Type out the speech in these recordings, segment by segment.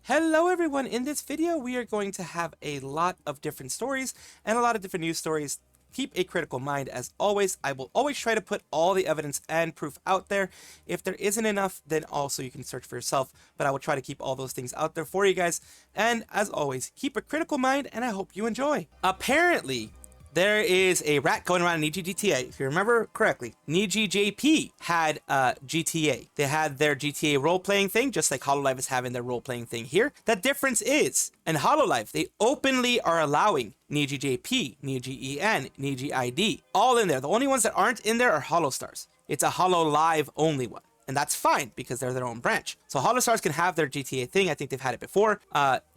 Hello everyone, in this video we are going to have a lot of different stories and a lot of different news stories. Keep a critical mind as always. I will always try to put all the evidence and proof out there. If there isn't enough, then also you can search for yourself, but I will try to keep all those things out there for you guys. And as always, keep a critical mind and I hope you enjoy. Apparently, there is a rat going around in NijiGTA. If you remember correctly, NijiJP had GTA. They had their GTA role-playing thing, just like Hololive is having their role-playing thing here. The difference is, in Hololive, they openly are allowing NijiJP, NijiEN, NijiID, all in there. The only ones that aren't in there are Holostars. It's a Hololive only one. And that's fine, because they're their own branch. So Holostars can have their GTA thing. I think they've had it before.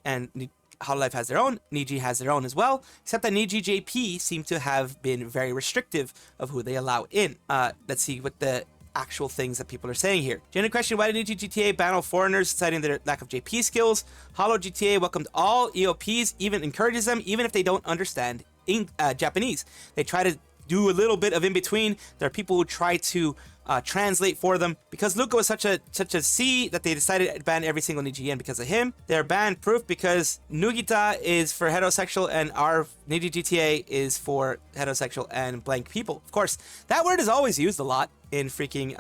And Hololive has their own, Niji has their own as well, except that NijiJP seem to have been very restrictive of who they allow in. Let's see what the actual things that people are saying here. Genuine question, why did NijiGTA ban all foreigners, citing their lack of JP skills? HoloGTA welcomed all EOPs, even encourages them, even if they don't understand Japanese. They try to do a little bit of in between. There are people who try to translate for them. Because Luca was such a C that they decided to ban every single NijiGN because of him. They're banned proof because NijiGTA is for heterosexual and our NijiGTA is for heterosexual and blank people. Of course, that word is always used a lot in freaking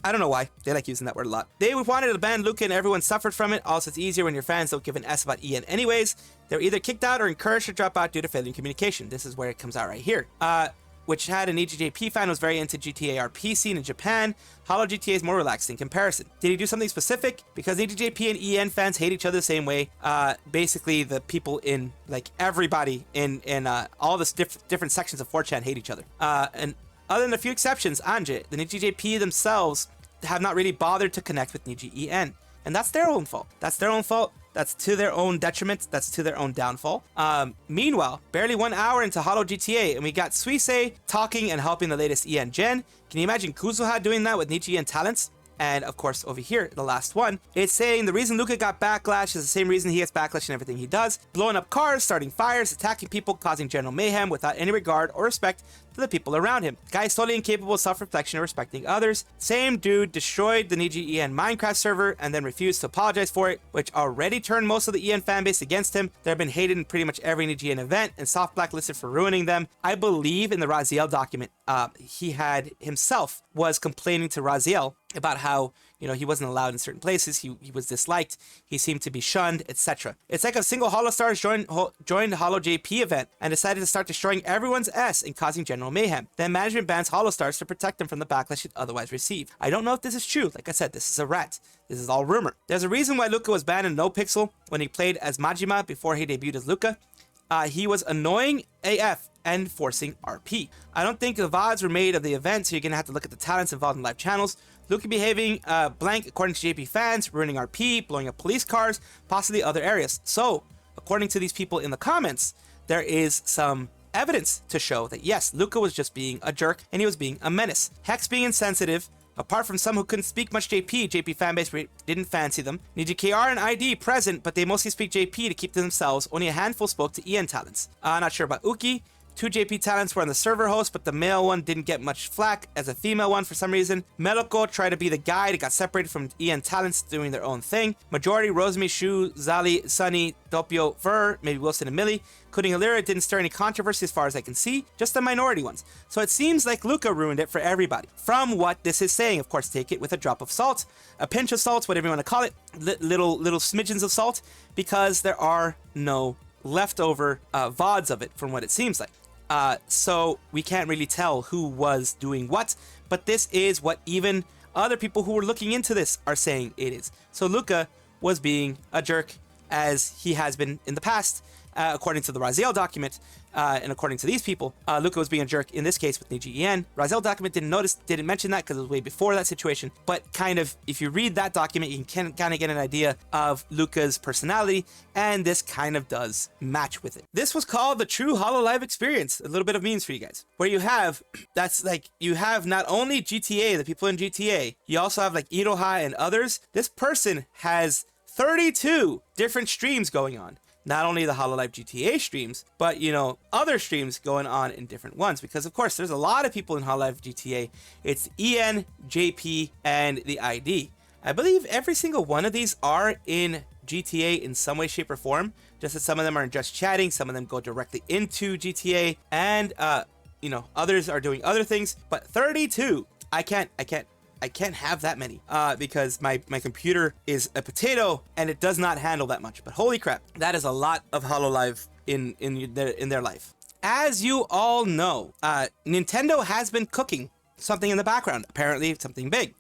I don't know why. They like using that word a lot. They wanted to ban Luca and everyone suffered from it. Also, it's easier when your fans don't give an S about EN anyways. They're either kicked out or encouraged to drop out due to failure in communication. This is where it comes out right here. Which had an NijiJP fan was very into GTA RP scene in Japan. HoloGTA is more relaxed in comparison. Did he do something specific? Because NijiJP and EN fans hate each other the same way. Basically, the people in, like, everybody in all the different sections of 4chan hate each other. And other than a few exceptions, Anje, the NijiJP themselves have not really bothered to connect with NijiEN. And that's their own fault. That's their own fault. That's to their own detriment. That's to their own downfall. Meanwhile, barely 1 hour into HoloGTA, and we got Suisei talking and helping the latest EN gen. Can you imagine Kuzuha doing that with NijiEN talents? And of course, over here, the last one, it's saying the reason Luca got backlash is the same reason he gets backlash in everything he does. Blowing up cars, starting fires, attacking people, causing general mayhem without any regard or respect to the people around him. The guy is totally incapable of self-reflection or respecting others. Same dude destroyed the NijiEN Minecraft server and then refused to apologize for it, which already turned most of the EN fanbase against him. They've been hated in pretty much every NijiEN event and soft blacklisted for ruining them. I believe in the Raziel document, he had himself was complaining to Raziel about how, you know, he wasn't allowed in certain places, he was disliked, he seemed to be shunned, etc. It's like a single Holostars joined HoloJP event and decided to start destroying everyone's S and causing general mayhem. Then management bans Holostars to protect them from the backlash he'd otherwise receive. I don't know if this is true. Like I said, this is a rat. This is all rumor. There's a reason why Luca was banned in NoPixel when he played as Majima before he debuted as Luca. He was annoying AF and forcing RP. I don't think the VODs were made of the event, so you're gonna have to look at the talents involved in live channels. Luca behaving blank according to JP fans, ruining RP, blowing up police cars, possibly other areas. So, according to these people in the comments, there is some evidence to show that yes, Luca was just being a jerk and he was being a menace. Hex being insensitive. Apart from some who couldn't speak much JP fanbase didn't fancy them. NijiKR and ID present, but they mostly speak JP to keep to themselves. Only a handful spoke to EN talents. Not sure about Uki. 2 JP talents were on the server host, but the male one didn't get much flack as a female one for some reason. Meloko tried to be the guy that got separated from EN talents doing their own thing. Majority, Rosemi, Shu, Zali, Sunny, Doppio, Ver, maybe Wilson and Millie. Including Allura, didn't stir any controversy as far as I can see, just the minority ones. So it seems like Luca ruined it for everybody. From what this is saying, of course, take it with a drop of salt, a pinch of salt, whatever you want to call it, little smidgens of salt, because there are no leftover VODs of it from what it seems like. So we can't really tell who was doing what, but this is what even other people who were looking into this are saying it is. So Luca was being a jerk as he has been in the past, according to the Raziel document, and according to these people. Luca was being a jerk in this case with NijiEN. Raziel document didn't mention that because it was way before that situation, but kind of, if you read that document, you can kind of get an idea of Luca's personality, and this kind of does match with it. This was called the true Hololive experience. A little bit of memes for you guys, where you have, that's like, you have not only GTA, the people in GTA, you also have like Iroha and others. This person has 32 different streams going on. not only the Hololive GTA streams, but, you know, other streams going on in different ones. Because, of course, there's a lot of people in Hololive GTA. It's EN, JP, and the ID. I believe every single one of these are in GTA in some way, shape, or form. Just that some of them are just chatting, some of them go directly into GTA, and you know, others are doing other things. But 32, I can't have that many because my computer is a potato and it does not handle that much. But holy crap, that is a lot of Hololive in their life. As you all know, Nintendo has been cooking something in the background. Apparently, something big.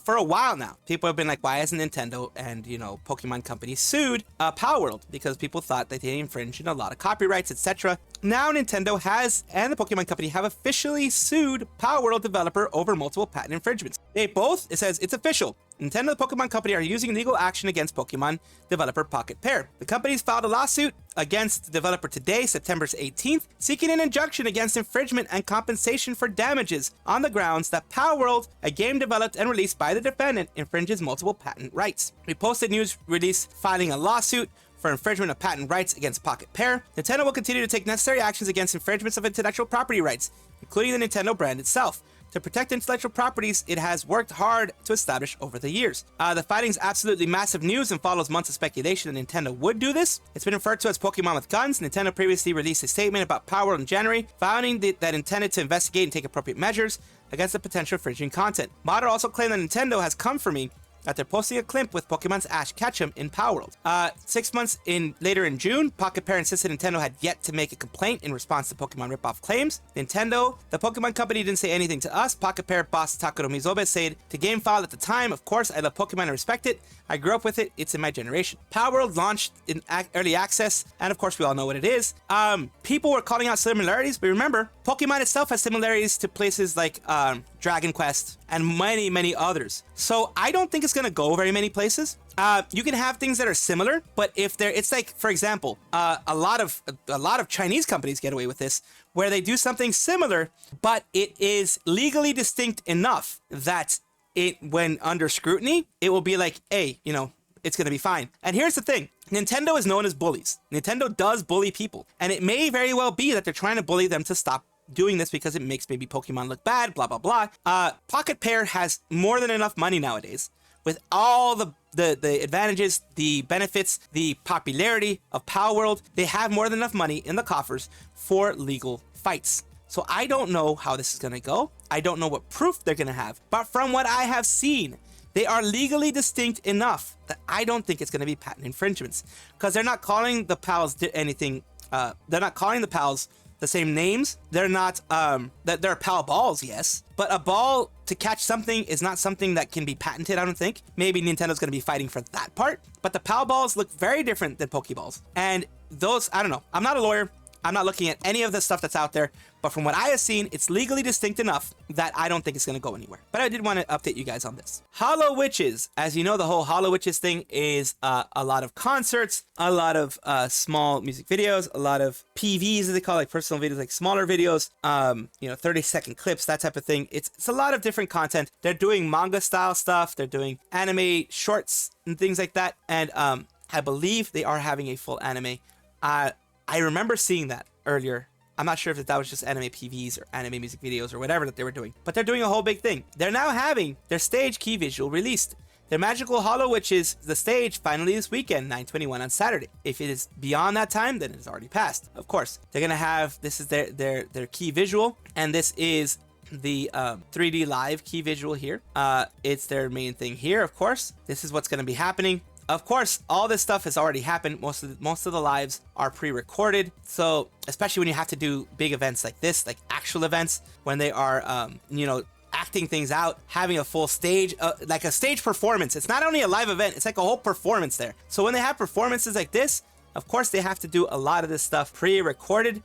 For a while now, people have been like, why hasn't Nintendo and, you know, Pokemon Company sued Palworld? Because people thought that they infringed a lot of copyrights, etc. Now Nintendo has, and the Pokemon Company have officially sued Palworld developer over multiple patent infringements. They both, it says it's official. Nintendo and the Pokemon Company are using legal action against Pokemon developer Pocket Pair. The companies filed a lawsuit against the developer today, September 18th, seeking an injunction against infringement and compensation for damages on the grounds that Palworld, a game developed and released by the defendant, infringes multiple patent rights. We posted news release filing a lawsuit for infringement of patent rights against Pocket Pair. Nintendo will continue to take necessary actions against infringements of intellectual property rights, including the Nintendo brand itself. To protect intellectual properties, it has worked hard to establish over the years. The fighting is absolutely massive news and follows months of speculation that Nintendo would do this. It's been referred to as Pokemon with guns. Nintendo previously released a statement about Palworld in January, vowing that intended to investigate and take appropriate measures against the potential infringing content. Modder also claimed that Nintendo has come for me after posting a clip with Pokemon's Ash Ketchum in Palworld. 6 months later in June, Pocket Pair insisted Nintendo had yet to make a complaint in response to Pokemon ripoff claims. Nintendo, the Pokemon Company, didn't say anything to us. Pocket Pair boss Takeru Mizobe said to GameFile at the time, of course, I love Pokemon and respect it. I grew up with it. It's in my generation. Palworld launched in early access, and of course, we all know what it is. People were calling out similarities, but remember, Pokemon itself has similarities to places like Dragon Quest and many, many others. So I don't think it's going to go very many places. You can have things that are similar, but if it's like, for example, a lot of Chinese companies get away with this, where they do something similar, but it is legally distinct enough that when under scrutiny, it will be like, hey, you know, it's going to be fine. And here's the thing. Nintendo is known as bullies. Nintendo does bully people. And it may very well be that they're trying to bully them to stop doing this because it makes maybe Pokemon look bad, blah, blah, blah. Pocket Pair has more than enough money nowadays with all the advantages, the benefits, the popularity of Palworld. They have more than enough money in the coffers for legal fights. So I don't know how this is going to go. I don't know what proof they're going to have. But from what I have seen, they are legally distinct enough that I don't think it's going to be patent infringements. Because they're not calling the pals anything. They're not calling the pals the same names. They're not, that they're pal balls, yes. But a ball to catch something is not something that can be patented, I don't think. Maybe Nintendo's going to be fighting for that part. But the pal balls look very different than Pokeballs. And those, I don't know. I'm not a lawyer. I'm not looking at any of the stuff that's out there, but from what I have seen, it's legally distinct enough that I don't think it's going to go anywhere. But I did want to update you guys on this. HoloWitches. As you know, the whole HoloWitches thing is a lot of concerts, a lot of small music videos, a lot of PVs, as they call it, like personal videos, like smaller videos, you know, 30-second clips, that type of thing. It's a lot of different content. They're doing manga style stuff. They're doing anime shorts and things like that. And I believe they are having a full anime. I remember seeing that earlier. I'm not sure if that was just anime PVs or anime music videos or whatever that they were doing, but they're doing a whole big thing. They're now having their stage key visual released. Their magical HoloWitches, the stage, finally this weekend, 9/21 on Saturday. If it is beyond that time, then it's already passed. Of course, they're gonna have, this is their key visual, and this is the 3D live key visual here. It's their main thing here, of course. This is what's gonna be happening. Of course, all this stuff has already happened. Most of the lives are pre-recorded. So especially when you have to do big events like this, like actual events, when they are, you know, acting things out, having a full stage, like a stage performance. It's not only a live event, it's like a whole performance there. So when they have performances like this, of course, they have to do a lot of this stuff pre-recorded.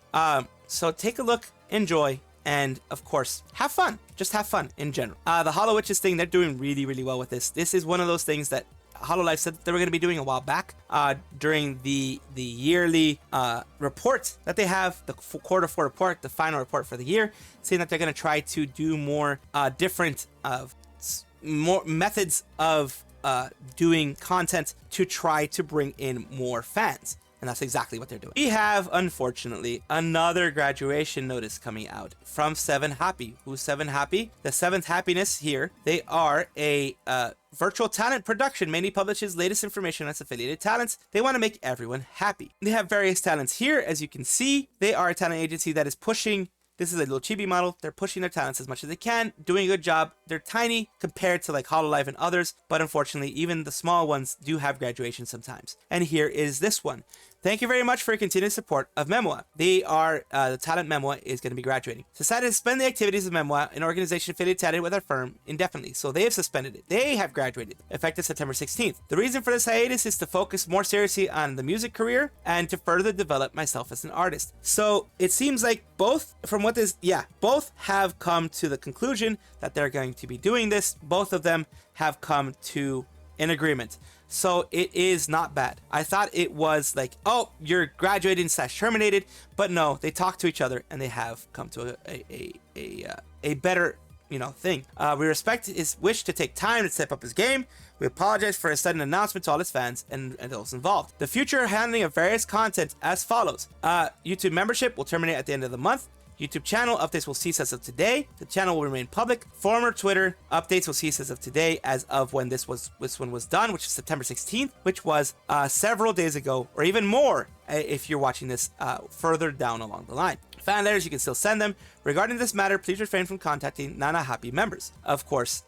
So take a look, enjoy, and of course, have fun. Just have fun in general. The HoloWitches thing, they're doing really, really well with this. This is one of those things that Hololive said that they were going to be doing a while back during the yearly report that they have, the quarter four report, the final report for the year, saying that they're going to try to do more different more methods of doing content to try to bring in more fans. And that's exactly what they're doing. We have, unfortunately, another graduation notice coming out from 7 Happy. Who's 7 Happy? The 7th Happiness here. They are a virtual talent production, mainly publishes latest information on its affiliated talents. They want to make everyone happy. They have various talents here. As you can see, they are a talent agency that is pushing. This is a little chibi model. They're pushing their talents as much as they can, doing a good job. They're tiny compared to like Hololive and others, but unfortunately, even the small ones do have graduation sometimes. And here is this one. Thank you very much for your continued support of Memoa. They are, the talent Memoa is going to be graduating. Decided to suspend the activities of Memoa, an organization affiliated with our firm, indefinitely. So they have suspended it. They have graduated, effective September 16th. The reason for this hiatus is to focus more seriously on the music career and to further develop myself as an artist. So it seems like both, from what this, both have come to the conclusion that they're going to be doing this. Both of them have come to an agreement. So it is not bad. I thought it was like, oh, you're graduating / terminated, but no, they talk to each other and they have come to a better, thing. We respect his wish to take time to step up his game. We apologize for his sudden announcement to all his fans and those involved. The future handling of various content as follows. YouTube membership will terminate at the end of the month. YouTube channel updates will cease as of today. The channel will remain public. Former Twitter updates will cease as of today, as of when this one was done, which is September 16th, which was several days ago, or even more if you're watching this further down along the line. Fan letters, you can still send them. Regarding this matter, please refrain from contacting Nana Happy members. Of course,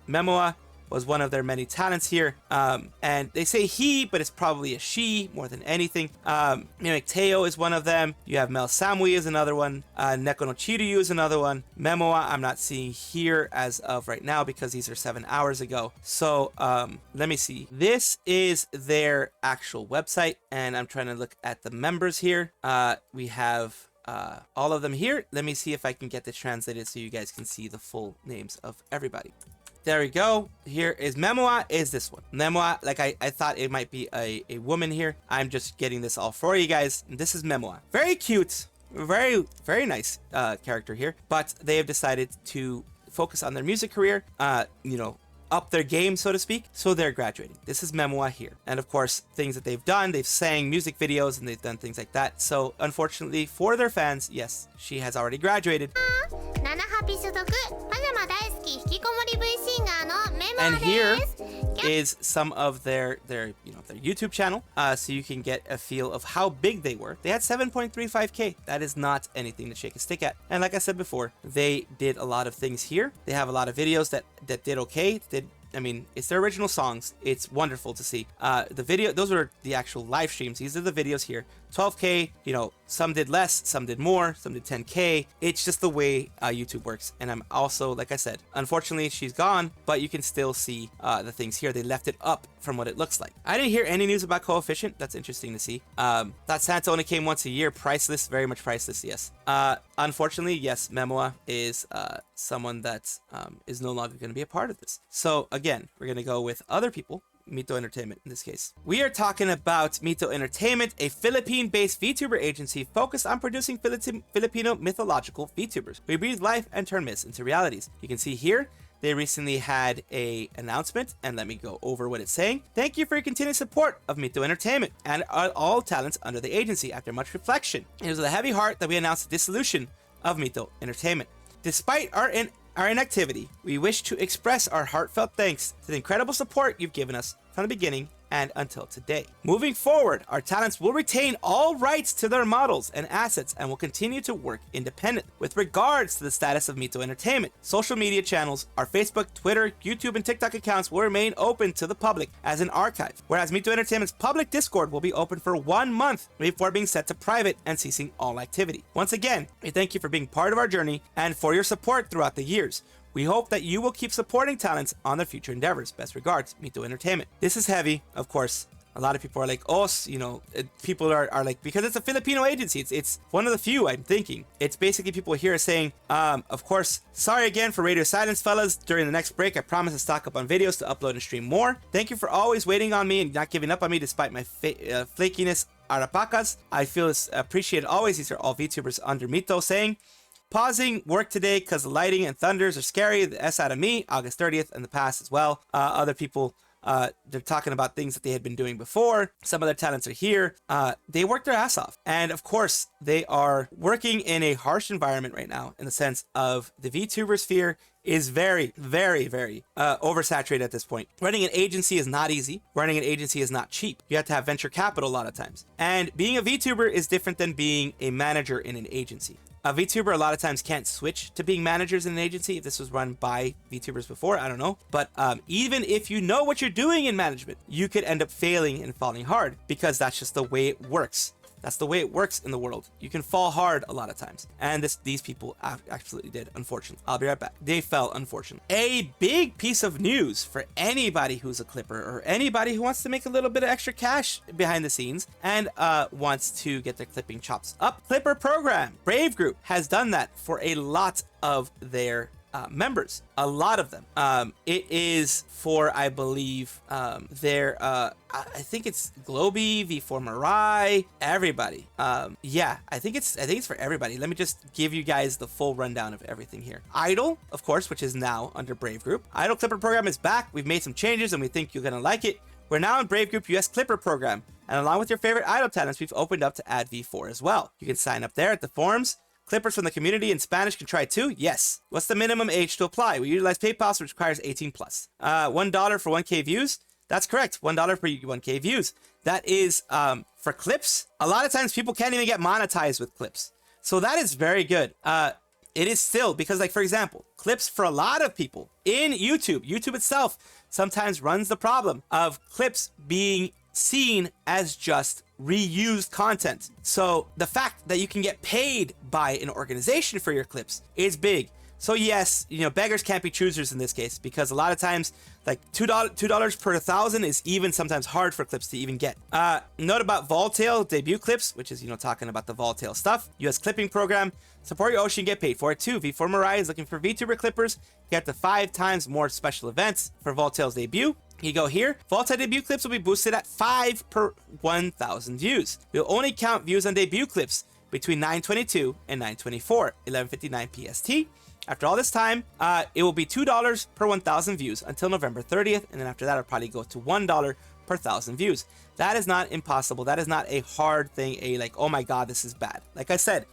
Memoa was one of their many talents here. And they say he, but it's probably a she more than anything. NijiGTA is one of them. You have Mel Samui is another one. Neko no Chiryu is another one. Memoa I'm not seeing here as of right now because these are 7 hours ago. So let me see. This is their actual website, and I'm trying to look at the members here. We have all of them here. Let me see if I can get this translated so you guys can see the full names of everybody. There we go. Here is Memoa, is this one. Memoa, like I thought it might be a woman here. I'm just getting this all for you guys. This is Memoa. Very cute. Very, very nice character here. But they have decided to focus on their music career, up their game, so to speak. So they're graduating. This is Memoa here. And of course, things that they've done, they've sang music videos and they've done things like that. So unfortunately for their fans, yes, she has already graduated. And here is some of their YouTube channel, so you can get a feel of how big they were. They had 7.35k. That is not anything to shake a stick at. And like I said before, they did a lot of things here. They have a lot of videos that did okay. It's their original songs. It's wonderful to see. The video, those were the actual live streams. These are the videos here. 12k, some did less, some did more, some did 10k. It's just the way YouTube works. And I'm also, like I said, unfortunately she's gone, but you can still see the things here. They left it up from what it looks like. I didn't hear any news about Coefficient. That's interesting to see. That Santa only came once a year. Priceless, very much priceless, yes. Unfortunately, yes, Memoa is someone that is no longer going to be a part of this. So again, we're going to go with other people. Mito Entertainment in this case. We are talking about Mito Entertainment, a Philippine-based VTuber agency focused on producing Filipino mythological VTubers. We breathe life and turn myths into realities. You can see here, they recently had a announcement, and let me go over what it's saying. Thank you for your continued support of Mito Entertainment and all talents under the agency. After much reflection, it was with a heavy heart that we announced the dissolution of Mito Entertainment. Despite our inactivity, we wish to express our heartfelt thanks to the incredible support you've given us from the beginning and until today. Moving forward, our talents will retain all rights to their models and assets and will continue to work independently. With regards to the status of Mito Entertainment, social media channels, our Facebook, Twitter, YouTube, and TikTok accounts will remain open to the public as an archive, whereas Mito Entertainment's public Discord will be open for 1 month before being set to private and ceasing all activity. Once again, we thank you for being part of our journey and for your support throughout the years. We hope that you will keep supporting talents on their future endeavors. Best regards, Mito Entertainment. This is heavy, of course. A lot of people are like, oh, people are like, because it's a Filipino agency. It's one of the few, I'm thinking. It's basically people here saying, of course, sorry again for radio silence, fellas. During the next break, I promise to stock up on videos to upload and stream more. Thank you for always waiting on me and not giving up on me despite my flakiness. Arapacas, I feel it's appreciated always. These are all VTubers under Mito saying, pausing work today because the lighting and thunders are scary. The S out of me, August 30th, and the past as well. Other people They're talking about things that they had been doing before. Some of their talents are here. They work their ass off. And of course, they are working in a harsh environment right now in the sense of the VTuber sphere is very, very, very oversaturated at this point. Running an agency is not easy. Running an agency is not cheap. You have to have venture capital a lot of times. And being a VTuber is different than being a manager in an agency. A VTuber a lot of times can't switch to being managers in an agency. If this was run by VTubers before, I don't know. But even if you know what you're doing in management, you could end up failing and falling hard because that's just the way it works. That's the way it works in the world. You can fall hard a lot of times. And these people absolutely did, unfortunately. I'll be right back. They fell, unfortunately. A big piece of news for anybody who's a clipper or anybody who wants to make a little bit of extra cash behind the scenes and wants to get their clipping chops up. Clipper program. Brave Group has done that for a lot of their members, a lot of them. It is for, I believe, I think it's Globy, V4 Mirai, everybody. Yeah, I think it's for everybody. Let me just give you guys the full rundown of everything here. Idol, of course, which is now under Brave Group. Idol Clipper program is back. We've made some changes and we think you're gonna like it. We're now in Brave Group US Clipper program, and along with your favorite idol talents, we've opened up to add V4 as well. You can sign up there at the forums. Clippers from the community in Spanish can try too? Yes. What's the minimum age to apply? We utilize PayPal, which requires 18 plus. $1 for 1K views. That's correct. $1 per 1K views. That is for clips. A lot of times people can't even get monetized with clips. So that is very good. It is still, because like, for example, clips for a lot of people in YouTube itself sometimes runs the problem of clips being seen as just reused content. So the fact that you can get paid by an organization for your clips is big. So yes, you know, beggars can't be choosers in this case, because a lot of times, like $2 per 1,000 is even sometimes hard for clips to even get. Note about VAllure debut clips, which is, you know, talking about the VAllure stuff. US clipping program. Support your Ocean, get paid for it too. V4 Mirai is looking for VTuber clippers. Get the 5 times more special events for VAllure's debut. You go here. VAllure debut clips will be boosted at 5 per 1,000 views. We'll only count views on debut clips between 9:22 and 9:24, 11:59 PST. After all this time, it will be $2 per 1,000 views until November 30th, and then after that, it'll probably go to $1 per 1,000 views. That is not impossible. That is not a hard thing, like, oh my god, this is bad. Like I said,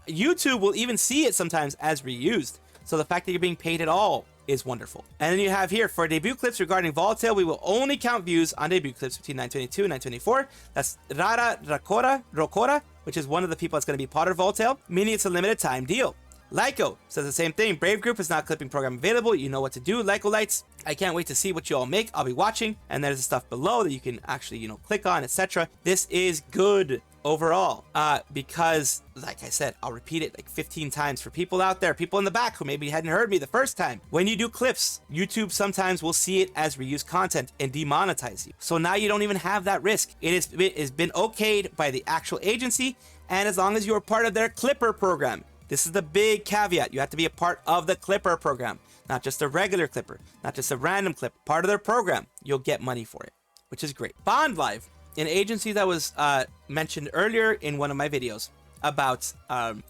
YouTube will even see it sometimes as reused. So the fact that you're being paid at all is wonderful. And then you have here, for debut clips regarding VAllure, we will only count views on debut clips between 9:22 and 9:24. That's Rocora, which is one of the people that's going to be part of VAllure, meaning it's a limited time deal. Lyco says the same thing. Brave Group is now clipping program available. You know what to do, Lycolites. I can't wait to see what you all make. I'll be watching. And there's the stuff below that you can actually, you know, click on, etc. This is good overall, because, like I said, I'll repeat it like 15 times for people out there, people in the back who maybe hadn't heard me the first time. When you do clips, YouTube sometimes will see it as reused content and demonetize you. So now you don't even have that risk. It has been okayed by the actual agency, and as long as you are part of their Clipper program. This is the big caveat. You have to be a part of the Clipper program, not just a regular Clipper, not just a random clip. Part of their program, you'll get money for it, which is great. Bondlive, an agency that was mentioned earlier in one of my videos about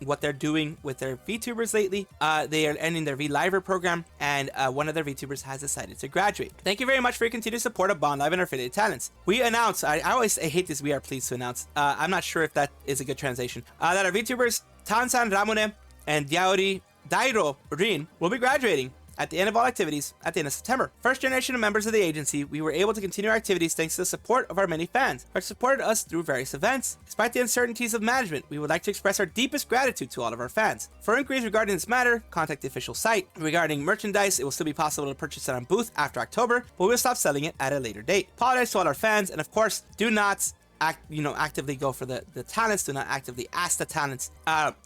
what they're doing with their VTubers lately. They are ending their VLiver program, and one of their VTubers has decided to graduate. Thank you very much for your continued support of Bondlive and our affiliated talents. We announced, I hate this, we are pleased to announce, I'm not sure if that is a good translation, that our VTubers Tansan Ramune and Dairo Rin will be graduating at the end of all activities at the end of September. First generation of members of the agency, we were able to continue our activities thanks to the support of our many fans who have supported us through various events. Despite the uncertainties of management, we would like to express our deepest gratitude to all of our fans. For inquiries regarding this matter, contact the official site. Regarding merchandise, it will still be possible to purchase it on booth after October, but we'll stop selling it at a later date. Apologize to all our fans, and of course, do not actively go for the talents. Do not actively ask the talents.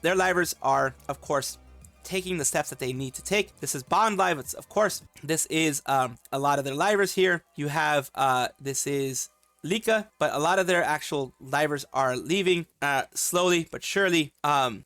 Their livers are, of course, taking the steps that they need to take. This is Bondlive. It's, of course, this is a lot of their livers here. You have this is Lika, but a lot of their actual livers are leaving slowly but surely.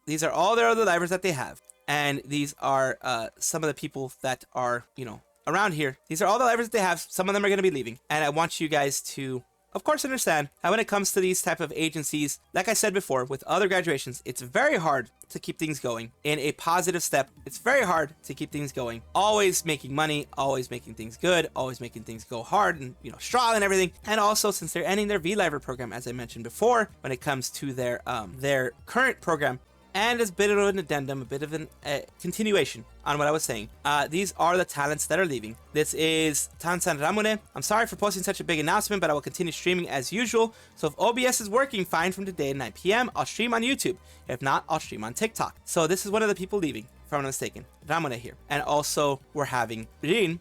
These are all their other livers that they have, and these are some of the people that are, you know, around here. These are all the livers that they have. Some of them are going to be leaving, and I want you guys to of course, understand how when it comes to these type of agencies, like I said before, with other graduations, it's very hard to keep things going in a positive step. It's very hard to keep things going, always making money, always making things good, always making things go hard and, you know, strong and everything. And also, since they're ending their VAllure program, as I mentioned before, when it comes to their current program, and as a bit of an addendum, a bit of a continuation on what I was saying, these are the talents that are leaving. This is Tansan Ramune. I'm sorry for posting such a big announcement, but I will continue streaming as usual. So if OBS is working fine from today at 9 p.m., I'll stream on YouTube. If not, I'll stream on TikTok. So this is one of the people leaving, if I'm not mistaken. Ramune here. And also, we're having Rin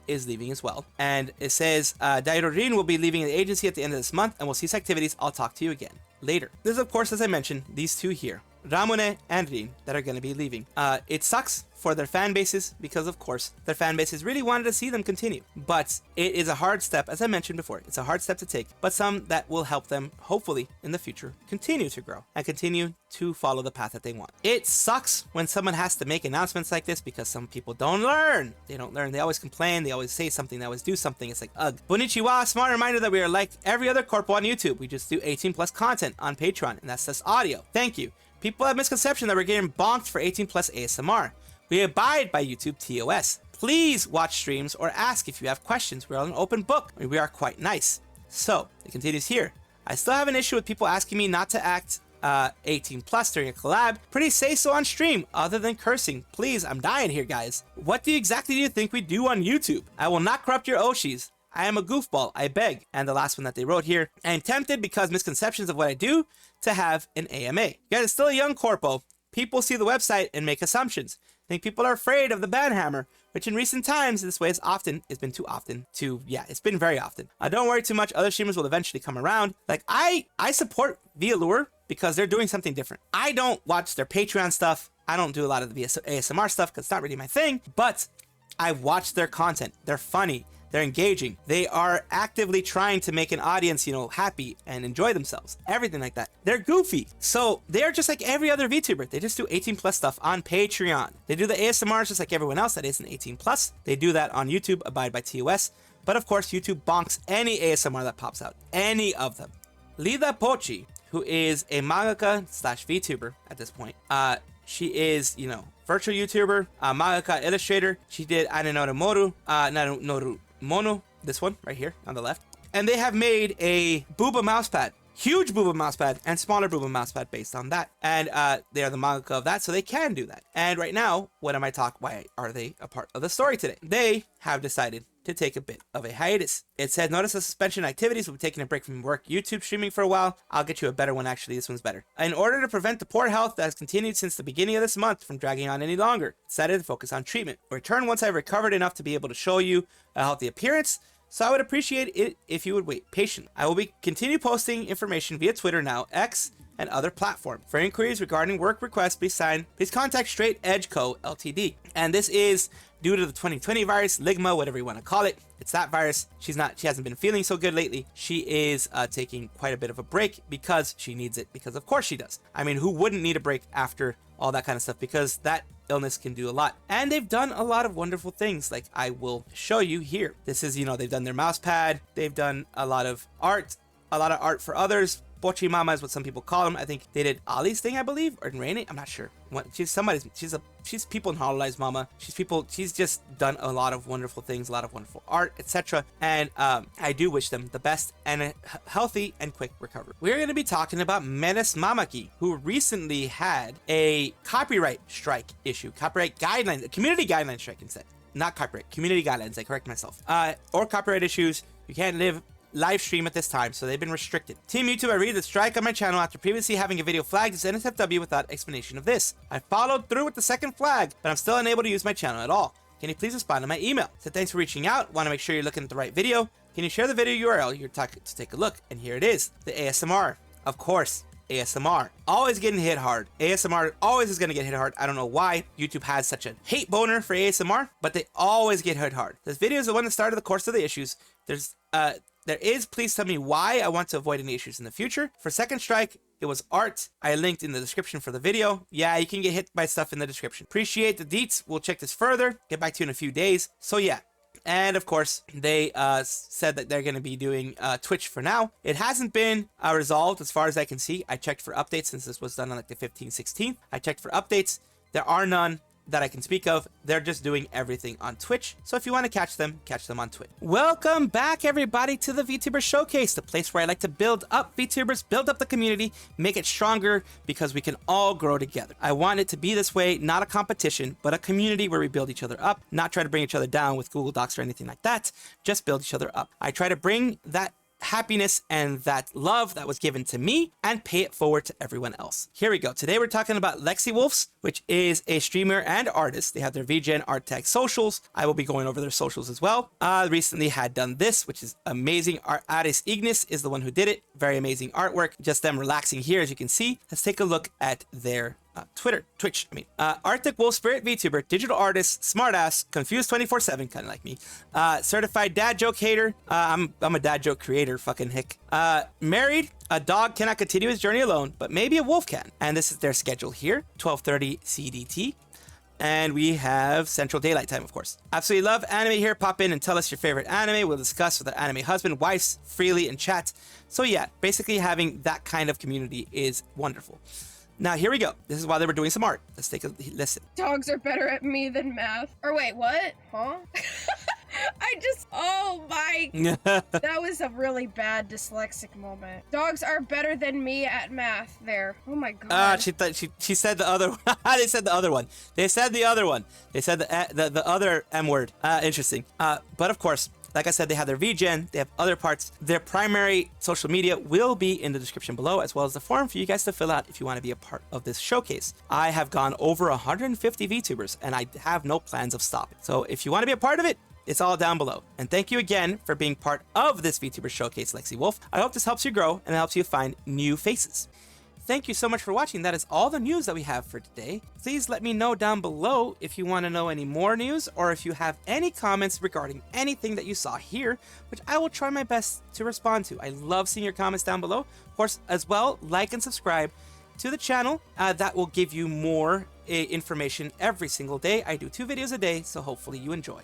is leaving as well. And it says, Dairo Rin will be leaving the agency at the end of this month, and we'll cease activities. I'll talk to you again later. There's, of course, as I mentioned, these two here, Ramune and Rin, that are going to be leaving. It sucks for their fan bases because, of course, their fan bases really wanted to see them continue. But it is a hard step, as I mentioned before. It's a hard step to take, but some that will help them, hopefully, in the future, continue to grow and continue to follow the path that they want. It sucks when someone has to make announcements like this because some people don't learn. They don't learn. They always complain. They always say something. They always do something. It's like, ugh. Bonichiwa, smart reminder that we are like every other corpo on YouTube. We just do 18+ content on Patreon, and that's just audio. Thank you. People have misconception that we're getting bonked for 18+ ASMR. We abide by YouTube TOS. Please watch streams or ask if you have questions. We're an open book. We are quite nice. So, it continues here. I still have an issue with people asking me not to act 18+ during a collab. Pretty say so on stream, other than cursing. Please, I'm dying here, guys. What exactly do you think we do on YouTube? I will not corrupt your Oshis. I am a goofball, I beg. And the last one that they wrote here. I am tempted because misconceptions of what I do to have an AMA. You guys are still a young corpo. People see the website and make assumptions. Think people are afraid of the banhammer, which in recent times, this way it's been it's been very often. Don't worry too much, other streamers will eventually come around. Like, I support VAllure because they're doing something different. I don't watch their Patreon stuff. I don't do a lot of the ASMR stuff because it's not really my thing, but I watch their content. They're funny. They're engaging. They are actively trying to make an audience, you know, happy and enjoy themselves. Everything like that. They're goofy. So they're just like every other VTuber. They just do 18+ stuff on Patreon. They do the ASMRs just like everyone else that isn't 18+. They do that on YouTube, abide by TOS. But of course, YouTube bonks any ASMR that pops out. Any of them. Lida Pochi, who is a mangaka / VTuber at this point. She is, you know, virtual YouTuber, mangaka, illustrator. She did Anenoru Mono, this one right here on the left. And they have made a booba mousepad, huge booba mousepad and smaller booba mousepad based on that. And they are the mangaka of that, so they can do that. And right now, why are they a part of the story today? They have decided to take a bit of a hiatus. It said, notice the suspension activities. We'll be taking a break from work YouTube streaming for a while. I'll get you a better one, actually. This one's better. In order to prevent the poor health that has continued since the beginning of this month from dragging on any longer, decided to focus on treatment. Return once I've recovered enough to be able to show you a healthy appearance. So I would appreciate it if you would wait patiently. I will continue posting information via Twitter now, X, and other platforms. For inquiries regarding work requests, please contact Straight Edge Co. Ltd. And this is due to the 2020 virus, Ligma, whatever you want to call it. It's that virus. She hasn't been feeling so good lately. She is taking quite a bit of a break because she needs it, because of course she does. I mean, who wouldn't need a break after all that kind of stuff? Because that illness can do a lot. And they've done a lot of wonderful things, like I will show you here. This is, you know, they've done their mouse pad. They've done a lot of art for others. Pochi Mama is what some people call them. I think they did Ali's thing, I believe, or Rainy. I'm not sure. She's people in Hololive's mama. She's just done a lot of wonderful things, a lot of wonderful art, etc. And I do wish them the best and a healthy and quick recovery. We're going to be talking about Menace Mamaki, who recently had a copyright strike issue, copyright guidelines, a community guideline strike instead. Not copyright, community guidelines, I correct myself. Or copyright issues. You can't live stream at this time, so they've been restricted. Team YouTube, I read the strike on my channel after previously having a video flagged as NSFW without explanation of this. I followed through with the second flag, but I'm still unable to use my channel at all. Can you please respond to my email? So thanks for reaching out. Want to make sure you're looking at the right video. Can you share the video URL you're talking to take a look? And here it is, the ASMR. Of course, ASMR. Always getting hit hard. ASMR always is going to get hit hard. I don't know why YouTube has such a hate boner for ASMR, but they always get hit hard. This video is the one that started the course of the issues. Please tell me why I want to avoid any issues in the future. For second strike, it was art. I linked in the description for the video. Yeah, you can get hit by stuff in the description. Appreciate the deets. We'll check this further. Get back to you in a few days. So yeah, And of course, they said that they're going to be doing Twitch for now. It hasn't been resolved as far as I can see. I checked for updates since this was done on like the 15th, 16th. I checked for updates. There are none that I can speak of. They're just doing everything on Twitch. So if you want to catch them on Twitch. Welcome back, everybody, to the VTuber Showcase, the place where I like to build up VTubers, build up the community, make it stronger because we can all grow together. I want it to be this way, not a competition, but a community where we build each other up, not try to bring each other down with Google Docs or anything like that. Just build each other up. I try to bring that happiness and that love that was given to me and pay it forward to everyone else. Here we go. Today we're talking about lexiwolfz, which is a streamer and artist. They have their VGen art tag socials. I will be going over their socials as well. Recently had done this, which is amazing. Aris Ignis is the one who did it. Very amazing artwork. Just them relaxing here, as you can see. Let's take a look at their Twitch, Arctic Wolf Spirit VTuber, digital artist, smartass, confused 24/7, kind of like me, certified dad joke hater, I'm a dad joke creator, fucking hick, married, a dog cannot continue his journey alone, but maybe a wolf can, and this is their schedule here, 12:30 CDT, and we have Central Daylight Time, of course. Absolutely love anime here. Pop in and tell us your favorite anime. We'll discuss with our anime husband, wives, freely in chat. So yeah, basically having that kind of community is wonderful. Now, here we go. This is why they were doing some art. Let's take a listen. Dogs are better at me than math. Or wait, what? Huh? Oh my. That was a really bad dyslexic moment. Dogs are better than me at math there. Oh my god. She said the other one. They said the other one. They said the other one. They said the other M word. Interesting. But of course, like I said, they have their VGen, they have other parts. Their primary social media will be in the description below, as well as the form for you guys to fill out if you want to be a part of this showcase. I have gone over 150 VTubers, and I have no plans of stopping. So if you want to be a part of it, it's all down below. And thank you again for being part of this VTuber Showcase, lexiwolfz. I hope this helps you grow and helps you find new faces. Thank you so much for watching. That is all the news that we have for today. Please let me know down below if you want to know any more news or if you have any comments regarding anything that you saw here, which I will try my best to respond to. I love seeing your comments down below. Of course, as well, like and subscribe to the channel. That will give you more information every single day. I do 2 videos a day, so hopefully you enjoy.